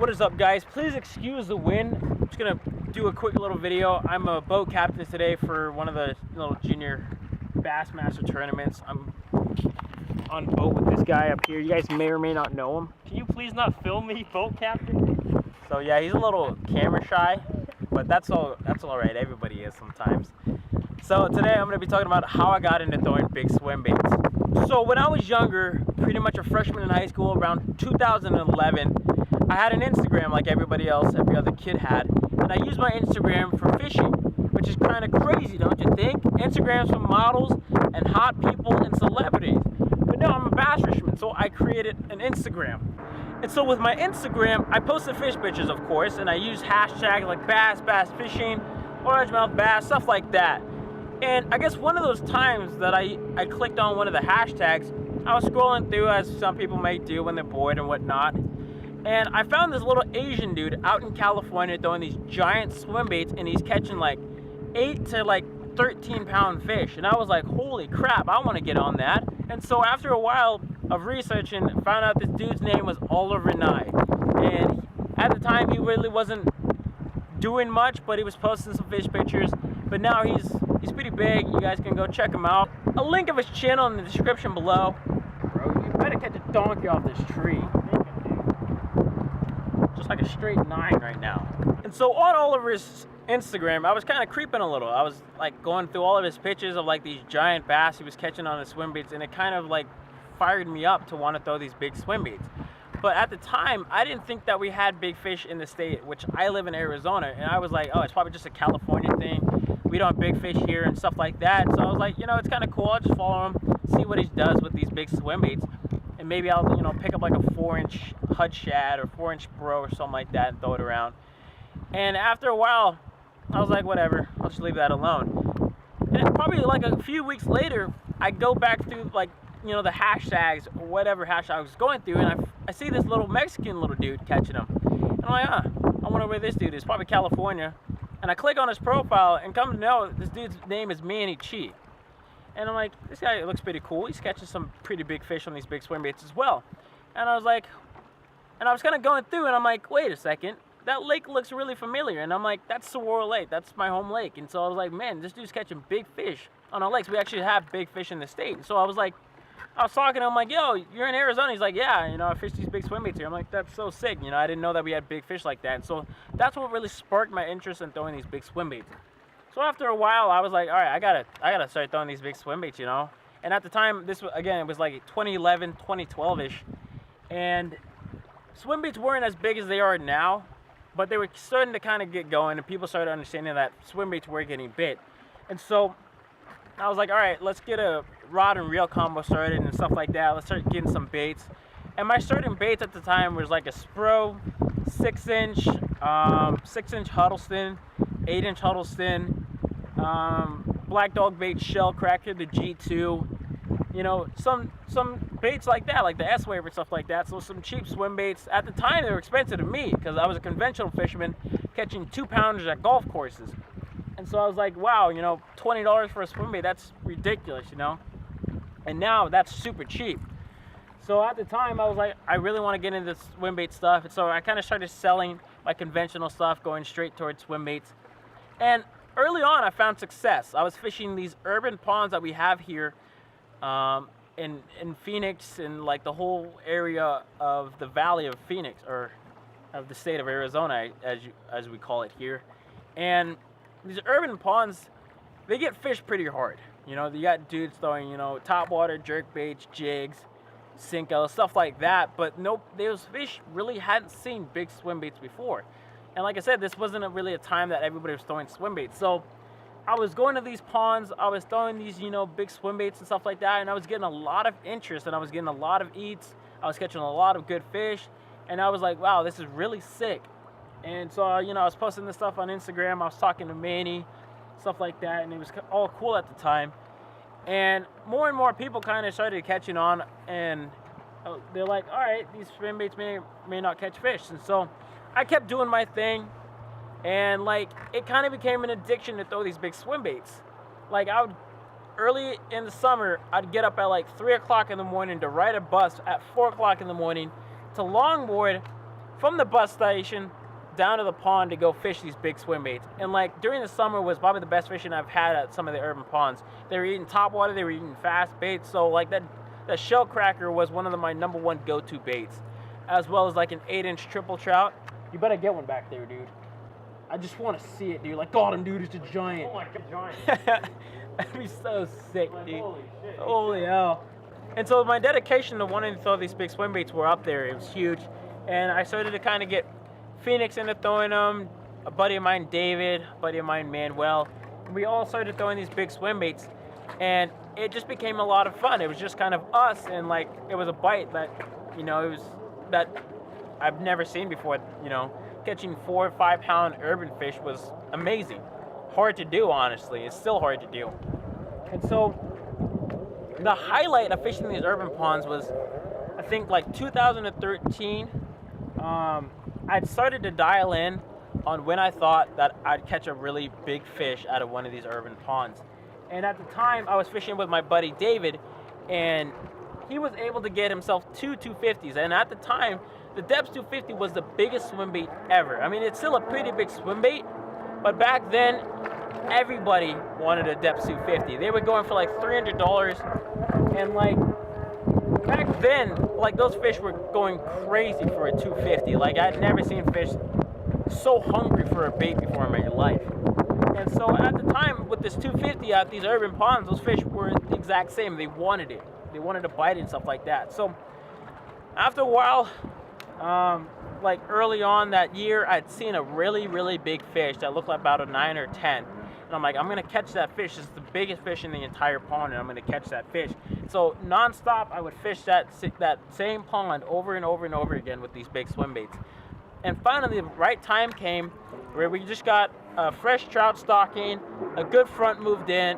What is up, guys? Please excuse the wind. I'm just gonna do a quick little video. I'm a boat captain today for one of the little junior Bassmaster tournaments. I'm on boat with this guy up here. You guys may or may not know him. Can you please not film me, boat captain? So yeah, he's a little camera shy, but that's all right. Everybody is sometimes. So today I'm gonna be talking about how I got into throwing big swim baits. So when I was younger, pretty much a freshman in high school, around 2011, I had an Instagram like everybody else, every other kid had, and I used my Instagram for fishing, which is kind of crazy, don't you think? Instagram's for models and hot people and celebrities. But no, I'm a bass fisherman, so I created an Instagram. And so with my Instagram, I posted fish pictures, of course, and I used hashtags like bass fishing, largemouth bass, stuff like that. And I guess one of those times that I clicked on one of the hashtags, I was scrolling through, as some people may do when they're bored and whatnot, and I found this little Asian dude out in California throwing these giant swim baits, and he's catching like 8 to like 13-pound fish. And I was like, holy crap, I want to get on that. And so after a while of researching, found out this dude's name was Oliver Nye. And at the time, he really wasn't doing much, but he was posting some fish pictures. But now he's pretty big. You guys can go check him out. A link of his channel in the description below. Bro, you better catch a donkey off this tree. Just like a straight 9 right now. And so on Oliver's Instagram, I was kind of creeping a little. I was like going through all of his pictures of like these giant bass he was catching on his swim baits, and it kind of like fired me up to want to throw these big swim baits. But at the time, I didn't think that we had big fish in the state, which I live in Arizona, and I was like, oh, it's probably just a California thing. We don't have big fish here and stuff like that. So I was like, you know, it's kind of cool. I'll just follow him, see what he does with these big swim baits, and maybe I'll, you know, pick up like a 4-inch Hud Shad or 4-inch Bro or something like that and throw it around. And after a while, I was like, whatever, I'll just leave that alone. And probably like a few weeks later, I go back through like, you know, the hashtags or whatever hashtag I was going through, and I see this little Mexican little dude catching them. And I'm like, I wonder where this dude is, probably California. And I click on his profile and come to know this dude's name is Manny Chi. And I'm like, this guy looks pretty cool. He's catching some pretty big fish on these big swim baits as well. And I was like, and I was kind of going through, and I'm like, wait a second, that lake looks really familiar. And I'm like, that's Saguaro Lake, that's my home lake. And so I was like, man, this dude's catching big fish on our lakes. We actually have big fish in the state. And so I was like, I was talking to him like, yo, you're in Arizona? He's like, yeah, you know, I fish these big swim baits here. I'm like, that's so sick. You know, I didn't know that we had big fish like that. And so that's what really sparked my interest in throwing these big swim baits. So after a while, I was like, all right, I gotta start throwing these big swim baits, you know. And at the time, this was, again, it was like 2011, 2012-ish, and swim baits weren't as big as they are now, but they were starting to kind of get going, and people started understanding that swim baits were getting bit. And so I was like, all right, let's get a rod and reel combo started and stuff like that. Let's start getting some baits. And my starting baits at the time was like a Spro, 6-inch, 6-inch Huddleston, 8-inch Huddleston, Black Dog Bait Shell Cracker, the G2, you know, some baits like that, like the S-Wave and stuff like that. So some cheap swim baits. At the time, they were expensive to me because I was a conventional fisherman catching 2-pounders at golf courses. And so I was like, wow, you know, $20 for a swim bait, that's ridiculous, you know. And now that's super cheap. So at the time, I was like, I really want to get into swim bait stuff. And so I kind of started selling my conventional stuff, going straight towards swim baits. And early on, I found success. I was fishing these urban ponds that we have here in Phoenix, and like the whole area of the Valley of Phoenix, or of the state of Arizona, as we call it here. And these urban ponds, they get fished pretty hard. You know, you got dudes throwing, you know, topwater, jerk baits, jigs, Cinco, stuff like that. But nope, those fish really hadn't seen big swim baits before. And like I said, this wasn't really a time that everybody was throwing swim baits. So I was going to these ponds, I was throwing these, you know, big swim baits and stuff like that, and I was getting a lot of interest, and I was getting a lot of eats. I was catching a lot of good fish, and I was like, wow, this is really sick. And so, you know, I was posting this stuff on Instagram. I was talking to Manny, stuff like that, and it was all cool at the time. And more people kind of started catching on, and they're like, all right, these swim baits may not catch fish. And so I kept doing my thing, and like it kind of became an addiction to throw these big swim baits. Like early in the summer, I'd get up at like 3 o'clock in the morning to ride a bus at 4 o'clock in the morning to longboard from the bus station down to the pond to go fish these big swim baits. And like during the summer was probably the best fishing I've had at some of the urban ponds. They were eating topwater, they were eating fast baits. So like that shell cracker was one of my #1 go-to baits, as well as like an 8-inch triple trout. You better get one back there, dude. I just want to see it, dude. Like, got him, dude. It's a giant. Oh my god, giant. That'd be so sick, Like, dude. holy shit. Holy hell. And so my dedication to wanting to throw these big swim baits were up there. It was huge. And I started to kind of get Phoenix into throwing them. A buddy of mine, David, a buddy of mine, Manuel. We all started throwing these big swim baits. And it just became a lot of fun. It was just kind of us. And like, it was a bite that, you know, it was that I've never seen before, you know. Catching 4 or 5 pound urban fish was amazing. Hard to do, honestly. It's still hard to do. And so the highlight of fishing these urban ponds was, I think, like 2013. I'd started to dial in on when I thought that I'd catch a really big fish out of one of these urban ponds. And at the time, I was fishing with my buddy David, and he was able to get himself 2 250s. And at the time, the Depths 250 was the biggest swim bait ever. I mean, it's still a pretty big swim bait, but back then, everybody wanted a Depths 250. They were going for like $300, and like back then, like those fish were going crazy for a 250. Like I'd never seen fish so hungry for a bait before in my life. And so at the time, with this 250 at these urban ponds, those fish were the exact same. They wanted it. They wanted to bite it and stuff like that. So after a while, like early on that year, I'd seen a really, really big fish that looked like about a 9 or 10. And I'm like, I'm gonna catch that fish. It's the biggest fish in the entire pond, and I'm gonna catch that fish. So nonstop, I would fish that same pond over and over and over again with these big swim baits. And finally, the right time came where we just got a fresh trout stocking, a good front moved in,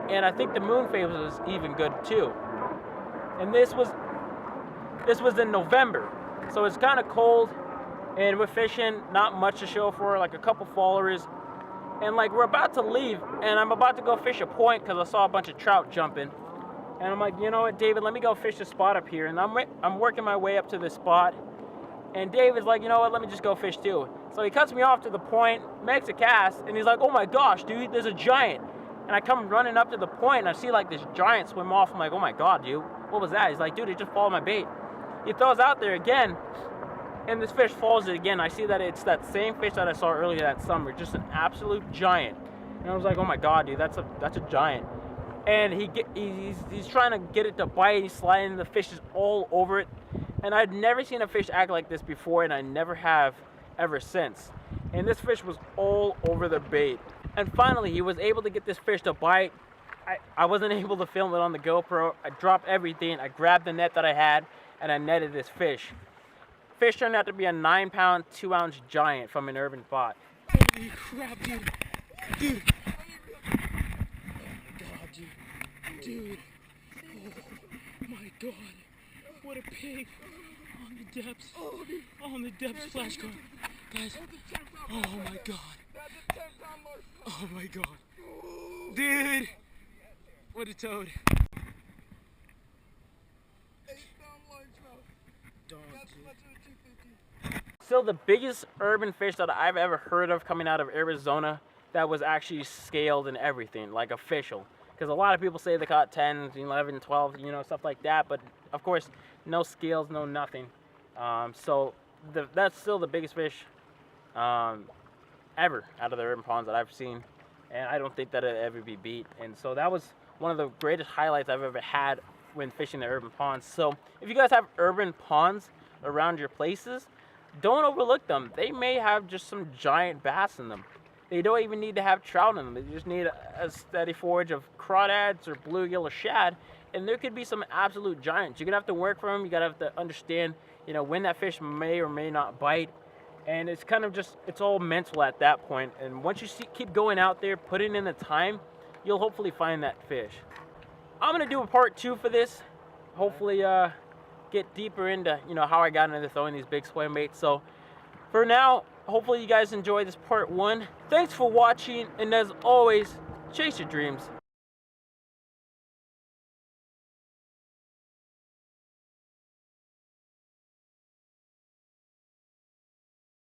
and I think the moon phase was even good too. And this was in November. So it's kind of cold, and we're fishing, not much to show for, like a couple followers. And like we're about to leave, and I'm about to go fish a point because I saw a bunch of trout jumping. And I'm like, you know what, David, let me go fish the spot up here. And I'm working my way up to this spot. And David's like, you know what, let me just go fish too. So he cuts me off to the point, makes a cast, and he's like, oh my gosh, dude, there's a giant. And I come running up to the point, and I see like this giant swim off. I'm like, oh my god, dude, what was that? He's like, dude, it just followed my bait. He throws out there again, and this fish follows it again. I see that it's that same fish that I saw earlier that summer, just an absolute giant. And I was like, oh my god, dude, that's a giant. And he's trying to get it to bite. He's sliding, the fish is all over it. And I'd never seen a fish act like this before, and I never have ever since. And this fish was all over the bait. And finally, he was able to get this fish to bite. I wasn't able to film it on the GoPro. I dropped everything. I grabbed the net that I had, and I netted this fish. Fish turned out to be a 9-pound, 2-ounce giant from an urban spot. Holy crap, dude. Dude. Oh my god, dude. Dude. Oh my god. What a pig. On the depths. On the depths flash card. Guys. Oh my god. Oh my god. Dude. What a toad. Still the biggest urban fish that I've ever heard of coming out of Arizona that was actually scaled and everything, like official. Because a lot of people say they caught 10s, 11, 12, you know, stuff like that. But of course, no scales, no nothing. So that's still the biggest fish ever out of the urban ponds that I've seen. And I don't think that it'll ever be beat. And so that was one of the greatest highlights I've ever had when fishing the urban ponds. So if you guys have urban ponds around your places, don't overlook them. They may have just some giant bass in them. They don't even need to have trout in them. They just need a steady forage of crawdads or bluegill or shad, and there could be some absolute giants. You're gonna have to work for them. You gotta have to understand, you know, when that fish may or may not bite. And it's kind of just, it's all mental at that point. And once you keep going out there, putting in the time, you'll hopefully find that fish. I'm gonna do a part 2 for this. Hopefully get deeper into, you know, how I got into throwing these big swim baits. So for now, hopefully you guys enjoyed this part 1. Thanks for watching, and as always, chase your dreams.